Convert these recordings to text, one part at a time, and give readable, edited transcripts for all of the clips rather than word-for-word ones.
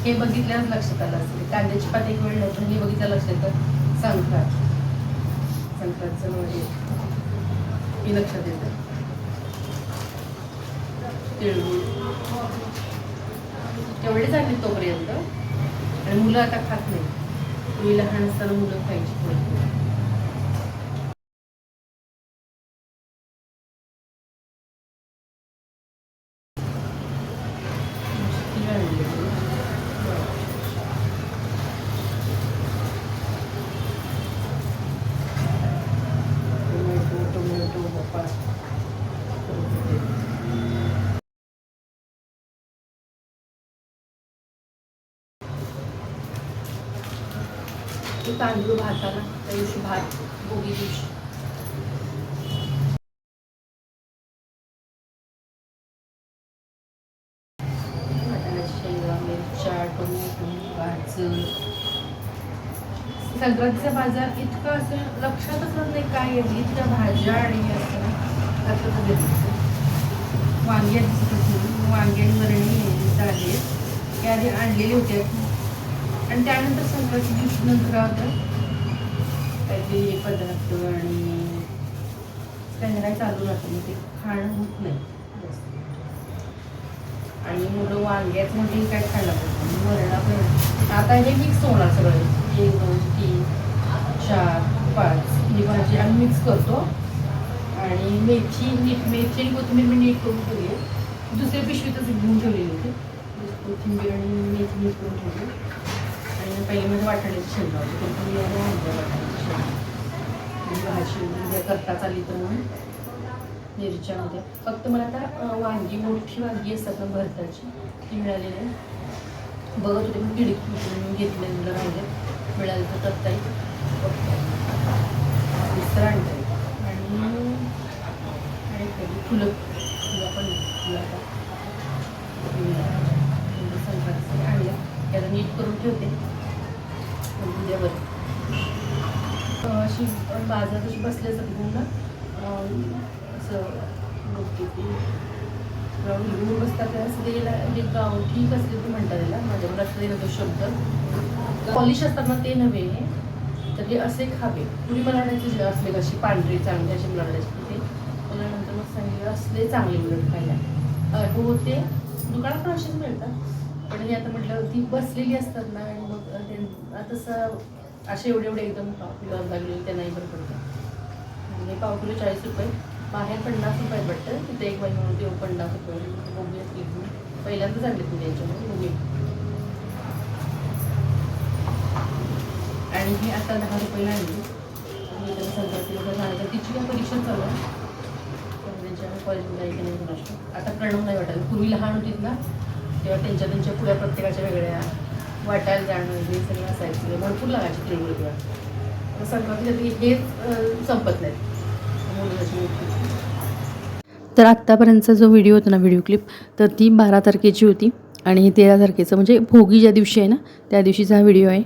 हे बघितल्यावर लक्षात आलं असेल. कांद्याची पात एक वेळ नव्हतं, हे बघितलं लक्षात येतं. संक्रांतचं म्हणजे हे लक्षात येतं. तिळगुळ तेवढेच आणले तोपर्यंत. आणि मुलं आता खात नाही. तुम्ही लहान असताना मुलं खायची. तांदूळ भाताला त्या दिवशी भात भोगी दिवशी शेंगा मिरच्या टोमॅटो गाजर. संक्रांतीचा बाजार इतकं असं लक्षातच नाही काय आहे. इतक्या भाज्या आणि असं वांग्या दिसत वांगे आणि वरणी झाले ते आधी आणलेले होते. आणि त्यानंतर संक्रांती दिवशी नंतर काहीतरी पदार्थ आणि काही चालू राहतं. मग ते खाणं होत नाही जास्त. आणि मुलं वांग्याच म्हणजे काय खायला पाहिजे. वरणा पण आता हे मिक्स होणार सगळं. 1 2 3 4 5 ही भाजी आम्ही मिक्स करतो. आणि मेथी आणि कोथिंबीर मी नीट करून ठेवली आहे. दुसऱ्या पिशवीतच घेऊन ठेवलेली होती. कोथिंबीर आणि मेथी नीट करून ठेवली. आणि पहिले म्हणजे वाटाण्याची शेंगा होती. कोथिंबीर आणि वाटाण्याची शेंगा भाजी उद्या करता चालली तर म्हणून मिरच्यामध्ये. फक्त मला आता वांगी मोठी वांगी असतात ना भरताची ती मिळालेली आहे. बघत होते मी खिडकी घेतलेलं राहिले. मिळालं तर करता येईल. मिस्तर आणता येईल. आणि फुलं पण फुलं आता संक्रांती आणल्या त्याला नीट करून ठेवते. उद्यावर अशी बाजारात अशी बसल्यासारखी ना असं बघते की घेऊन बसतात असं त्याला म्हणजे गावठी कसले ते म्हणतात त्याला. माझ्या लक्षात येईल तो शब्द. पॉलिश असतात ना ते नव्हे तर ते असे खावे. पूर्वी मला वाटायचे असले कशी पांढरी चांगली अशी मला वाटायची ते. मला नंतर मग सांगितलं असले चांगले उलट खायला हो. ते दुकानात पण असेच मिळतात. पण हे आता म्हटलं ती बसलेली असतात ना. आणि मग ते तसं असे एवढे एकदम पाव किलो लागलेले त्या नाही बरं पडतं. आणि पाव किलो 40 रुपये. बाहेर 50 रुपये पडतं. तिथे एक महिना होती 50 रुपये. बघूया पहिल्यांदाच आणले तुम्ही याच्यामध्ये बघूया. आणि हे आता 10 रुपयाला आणली. आणि त्याला संक्रांतीला सांगितलं तिची काय परीक्षा चालू आहे. त्यांच्या कॉलेजमध्ये आहे की नाही कुणाष्ट. आता प्रणव नाही वाटायला. पूर्वी लहान होतीत ना तेव्हा त्यांच्या पुढ्या प्रत्येकाच्या वेगळ्या वाटायला जाणं हे सगळं असायचं. भरपूर लागायचे तिळगुळ तेव्हा. संक्रांतीला हेच संपत नाहीत. तर आत्तापर्यंतचा जो व्हिडिओ होता ना व्हिडिओ क्लिप तर ती 12 तारखेची होती. आणि 13 तारखेचं म्हणजे भोगी ज्या दिवशी आहे ना त्या दिवशीचा हा व्हिडिओ आहे.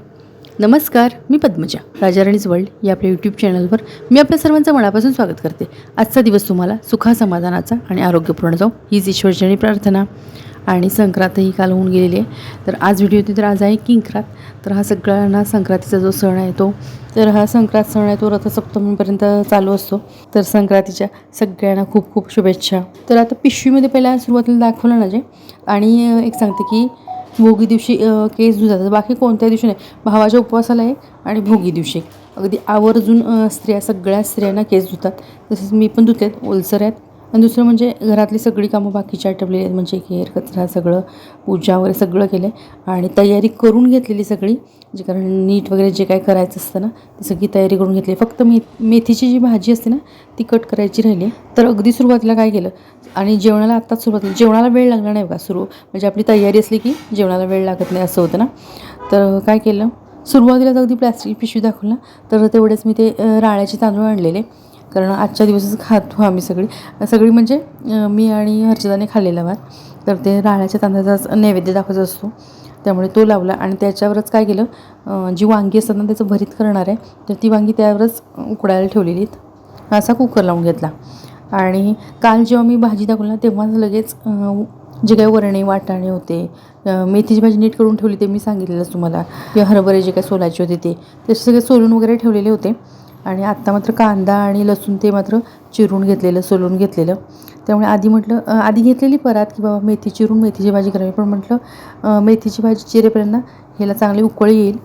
नमस्कार, मी पद्मजा. राजाराणीज वर्ल्ड या आपल्या यूट्यूब चॅनलवर मी आपल्या सर्वांचं मनापासून स्वागत करते. आजचा दिवस तुम्हाला सुखासमाधानाचा आणि आरोग्यपूर्ण जाऊ हीच ईश्वरचरणी प्रार्थना. आणि संक्रांत ही काल होऊन गेलेली आहे. तर आज व्हिडिओ होती तर आज आहे किंक्रात. तर हा सगळ्यांना संक्रांतीचा जो सण आहे तो तर हा संक्रांत सण आहे तो रथसप्तमीपर्यंत चालू असतो. तर संक्रांतीच्या सगळ्यांना खूप खूप शुभेच्छा. तर आता पिशवीमध्ये पहिला सुरुवातीला दाखवलं ना जे. आणि एक सांगते की भोगी दिवशी केस धुतात. बाकी कोणत्या दिवशी नाही. भावाच्या उपवासाला आहे आणि भोगी दिवशी अगदी आवर्जून स्त्रिया सगळ्या स्त्रियांना केस धुतात. तसेच मी पण धुते. ओलसर आहेत. आणि दुसरं म्हणजे घरातली सगळी कामं बाकीची आटपलेली आहेत. म्हणजे केर कचरा सगळं पूजा वगैरे सगळं केलं आहे. आणि तयारी करून घेतलेली सगळी जे कारण नीट वगैरे जे काय करायचं असतं ना ती सगळी तयारी करून घेतली. फक्त मेथीची जी भाजी असते ना ती कट करायची राहिली. तर अगदी सुरुवातीला काय केलं आणि जेवणाला आत्ताच सुरुवात. जेवणाला वेळ लागला नाही बघा. म्हणजे आपली तयारी असली की जेवणाला वेळ लागत नाही असं होतं ना. तर काय केलं सुरुवातीला अगदी प्लॅस्टिक पिशवी दाखवलं तर तेवढेच मी ते राळ्याचे तांदूळ आणलेले. कारण आजच्या दिवसच खातो आम्ही सगळी म्हणजे मी आणि हर्षदाने खाल्लेला भात. तर ते राळ्याच्या तांदळाचा नैवेद्य दाखवायचा असतो त्यामुळे तो लावला. आणि त्याच्यावरच काय केलं जी वांगी असतात ना त्याचं भरीत करणार आहे तर ती वांगी त्यावरच उकडायला ठेवलेली. असा कुकर लावून घेतला. आणि काल जेव्हा मी भाजी दाखवली ना तेव्हा लगेच जे काही वरणे वाटाणे होते, मेथीची भाजी नीट करून ठेवली ते मी सांगितलेलंच तुम्हाला, किंवा हरभरे जे काही सोलायचे होते ते सगळे सोलून वगैरे ठेवलेले होते. आणि आत्ता मात्र कांदा आणि लसूण ते मात्र चिरून घेतलेलं, सोलून घेतलेलं. त्यामुळे आधी म्हटलं आधी घेतलेली परात की बाबा मेथी चिरून मेथीची भाजी करावी, पण म्हटलं मेथीची भाजी चिरेपर्यंत ना ह्याला चांगली उकळी येईल.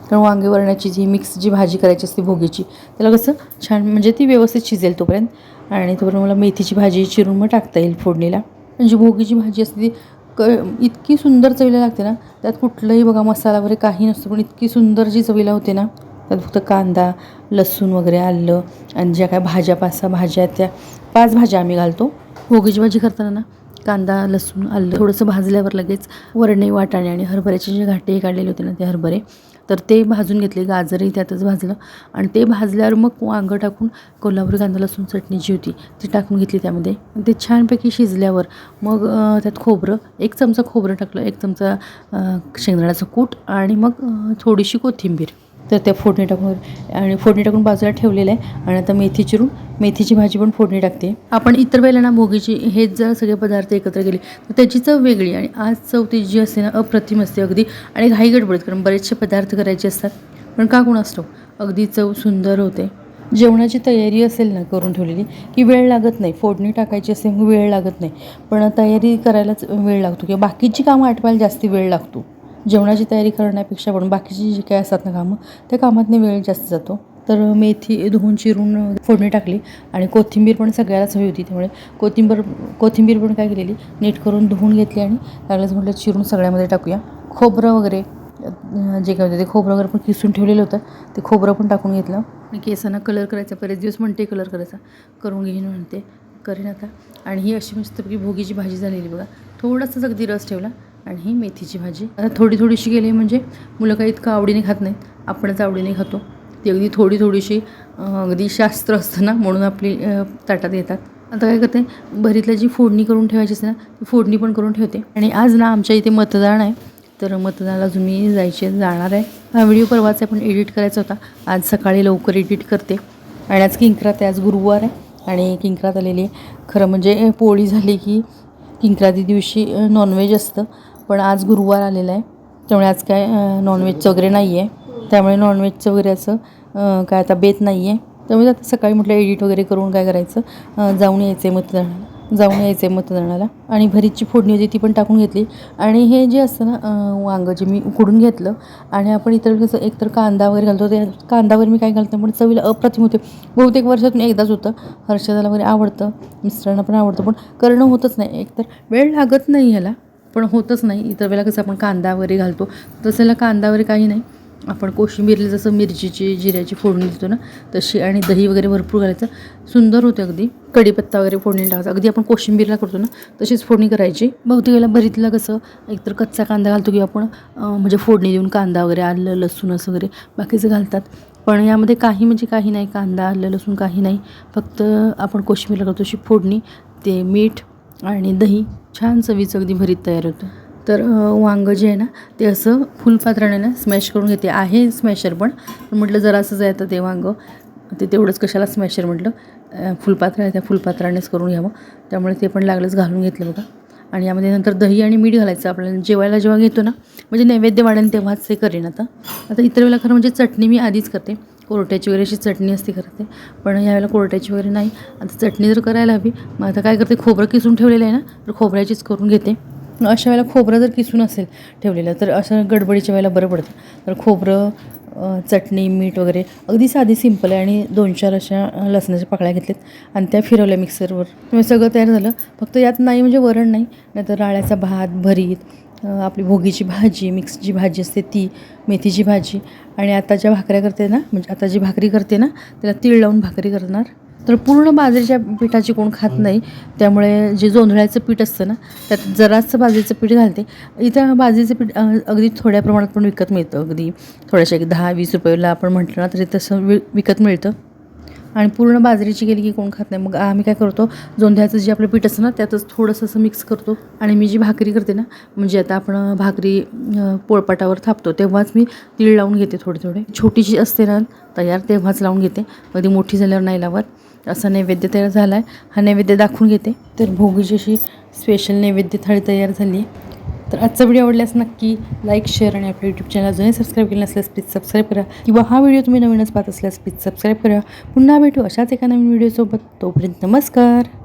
कारण वांगे वरण्याची जी मिक्स जी भाजी करायची असते भोगीची, त्याला कसं छान म्हणजे ती व्यवस्थित शिजेल तोपर्यंत. आणि तोपर्यंत मला मेथीची भाजी चिरून मग टाकता येईल फोडणीला. म्हणजे भोगीची भाजी असते ती इतकी सुंदर चवीला लागते ना, त्यात कुठलंही बघा मसाला वगैरे काही नसतं, पण इतकी सुंदर जी चवीला होते ना. त्यात फक्त कांदा, लसूण वगैरे, आलं आणि ज्या काय भाज्या 5-6 भाज्या आहेत त्या 5 भाज्या आम्ही घालतो. भोगीची भाजी करताना ना कांदा, लसूण, आलं थोडंसं भाजल्यावर लगेच वरणे, वाटाणे आणि हरभऱ्याचे जे घाटे काढलेले होते ना ते हरभरे, तर ते भाजून घेतले. गाजरही त्यातच भाजलं आणि ते भाजल्यावर मग वांगं टाकून कोल्हापुरी कांदा लसूण चटणी जी होती ती टाकून घेतली त्यामध्ये. ते छानपैकी शिजल्यावर मग त्यात खोबरं, 1 चमचा खोबरं टाकलं, 1 चमचा शेंगदाण्याचं कूट आणि मग थोडीशी कोथिंबीर. तर त्या फोडणी टाकून बाजूला ठेवलेलं आहे. आणि आता मेथी चिरून मेथीची भाजी पण फोडणी टाकते. आपण इतर वेळेला ना भोगीची हेच जर सगळे पदार्थ एकत्र केले तर त्याची चव वेगळी, आणि आज चव ती जी असते ना अप्रतिम असते अगदी. आणि घाई गडबडीत, कारण बरेचसे पदार्थ करायचे असतात, पण का कोणास ठाऊक अगदी चव सुंदर होते. जेवणाची तयारी असेल ना करून ठेवलेली की वेळ लागत नाही, फोडणी टाकायची असते मग वेळ लागत नाही, पण तयारी करायलाच वेळ लागतो, किंवा बाकीची कामं आटवायला जास्ती वेळ लागतो. जेवणाची तयारी करण्यापेक्षा पण बाकीची जी काय असतात ना कामं, त्या कामातनं वेळ जास्त जातो. तर मेथी धुवून चिरून फोडणी टाकली आणि कोथिंबीर पण सगळ्यालाच हवी होती, त्यामुळे कोथिंबीर पण काय केलेली नीट करून धुवून घेतली आणि लागलंच म्हटलं चिरून सगळ्यामध्ये टाकूया. खोबरं वगैरे जे काय होतं ते खोबरं वगैरे पण किसून ठेवलेलं होतं, ते खोबरं पण टाकून घेतलं. आणि केसांना कलर करायचा, बरेच दिवस म्हणते कलर करायचा, करून घेईन म्हणते, करेन आता. आणि ही अशी मस्तपैकी भोगीची भाजी झालेली बघा. थोडासाच अगदी रस ठेवला. आणि ही मेथीची भाजी आता थोडीशी केली म्हणजे मुलं काही इतकं आवडीने खात नाहीत, आपणच आवडीने खातो. ती अगदी थोडीशी अगदी शास्त्र असतं ना, म्हणून आपली ताटात येतात. आता काय करते, भरीतला जी फोडणी करून ठेवायची असते ना ती फोडणी पण करून ठेवते. आणि आज ना आमच्या इथे मतदान आहे, तर मतदानाला अजून मी जाणार आहे. हा व्हिडिओ परवाचा पण एडिट करायचा होता, आज सकाळी लवकर एडिट करते. आणि आज किंक्रात आहे, आज गुरुवार आहे आणि किंक्रात आलेली आहे. खरं म्हणजे पोळी झाली की किंक्राती दिवशी नॉनव्हेज असतं, पण आज गुरुवार आलेला आहे, त्यामुळे आज काय नॉनव्हेजचं वगैरे नाही आहे. त्यामुळे नॉनव्हेजचं वगैरे असं काय आता बेत नाही आहे. त्यामुळे आता सकाळी म्हटलं एडिट वगैरे करून काय करायचं, जाऊन यायचं आहे मतदानाला. आणि भरीतची फोडणी होती ती पण टाकून घेतली. आणि हे जे असतं ना वांगं जे मी उकडून घेतलं, आणि आपण इतर कसं एकतर कांदा वगैरे घालतो, त्या कांदावर मी काय घालते पण चवीला अप्रतिम होते. बहुतेक वर्षातून एकदाच होतं, हर्षदाला वगैरे आवडतं, मिस्टरांना पण आवडतं, पण करणं होतच नाही. एकतर वेळ लागत नाही ह्याला, पण होतच नाही. इतर वेळेला कसं आपण कांदा वगैरे घालतो तसं कांदा वगैरे काही नाही, आपण कोशिंबीरला जसं मिरचीची जिऱ्याची फोडणी देतो ना तशी, आणि दही वगैरे भरपूर घालायचं, सुंदर होते अगदी. कढीपत्ता वगैरे फोडणी टाकायचं, अगदी आपण कोशिंबीरला करतो ना तशीच फोडणी करायची. बहुतेक वेळेला भरीतला कसं एकतर कच्चा कांदा घालतो, किंवा आपण म्हणजे फोडणी देऊन कांदा वगैरे, आलं लसूण असं वगैरे बाकीचं घालतात, पण यामध्ये काही नाही, कांदा आलं लसूण काही नाही, फक्त आपण कोशिंबीरला करतो अशी फोडणी, ते मीठ आणि दही, छान चवीचं अगदी भरीत तयार होतं. तर वांगं जे आहे ना ते असं फुलपात्राने ना स्मॅश करून घेते. आहे स्मॅशर पण म्हटलं जरासंच आहे तर ते वांगं ते तेवढंच कशाला स्मॅशर, म्हटलं फुलपात्र आहे त्या फुलपात्रानेच करून घ्यावं, त्यामुळे ते पण लागलंच घालून घेतलं बघा. आणि यामध्ये नंतर दही आणि मीठ घालायचं आपल्याला जेवायला जेव्हा घेतो ना, म्हणजे नैवेद्य वाढेल तेव्हाच ते करेन. आता इतर वेळेला खरं म्हणजे चटणी मी आधीच करते, कोरट्याची वगैरे अशी चटणी असते करते, पण यावेळेला कोरट्याची वगैरे नाही. आता चटणी जर करायला हवी, मग आता काय करते, खोबरं किसून ठेवलेलं आहे ना, तर खोबऱ्याचीच करून घेते. अशा वेळेला खोबरं जर किसून असेल ठेवलेलं तर असं गडबडीच्या वेळेला बरं पडतं. तर खोबरं, चटणी, मीठ वगैरे अगदी साधी सिंपल आहे, आणि 2-4 अशा लसणाच्या पाकळ्या घेतल्यात आणि त्या फिरवल्या मिक्सरवर. त्यामुळे सगळं तयार झालं. फक्त यात नाही म्हणजे वरण नाही, नाहीतर राळ्याचा भात, भरीत, आपली भोगीची भाजी, मिक्स जी भाजी असते ती, मेथीची भाजी. आणि आता ज्या भाकऱ्या करते ना, म्हणजे आता जी भाकरी करते ना त्याला तीळ लावून भाकरी करणार. तर पूर्ण बाजरीच्या पिठाची कोण खात नाही, त्यामुळे जे जोंधळ्याचं पीठ असतं ना त्यात जरासं बाजरीचं पीठ घालते. इथं बाजरीचं पीठ अगदी थोड्या प्रमाणात पण विकत मिळतं, अगदी थोड्याशा एक 10-20 रुपयाला आपण म्हटलं ना तरी तसं विकत मिळतं. आणि पूर्ण बाजरीची केली की कोण खात नाही. मग आम्ही काय करतो, जोंधळ्याचं जे आपलं पीठ असतं ना त्यातच थोडंसं असं मिक्स करतो. आणि मी जी भाकरी करते ना, म्हणजे आता आपण भाकरी पोळपाटावर थापतो तेव्हाच मी तीळ लावून घेते थोडे. छोटीशी असते ना तयार तेव्हाच लावून घेते, कधी मोठी झाल्यावर नाही लावत. असा नैवेद्य तयार झाला आहे. हा नैवेद्य दाखवून घेते. तर भोगीची अशी स्पेशल नैवेद्य थाळी तयार झाली आहे. तर आजचा व्हिडिओ आवडल्यास नक्की लाईक, शेअर आणि आपल्या यूट्यूब चॅनल अजूनही सबस्क्राईब केलं नसल्यास प्लीज सबस्क्राईब करा, किंवा हा व्हिडिओ तुम्ही नवीनच पाहत असल्यास प्लीज सबस्क्राईब करा. पुन्हा भेटू अशाच एका नवीन व्हिडिओसोबत. तोपर्यंत नमस्कार.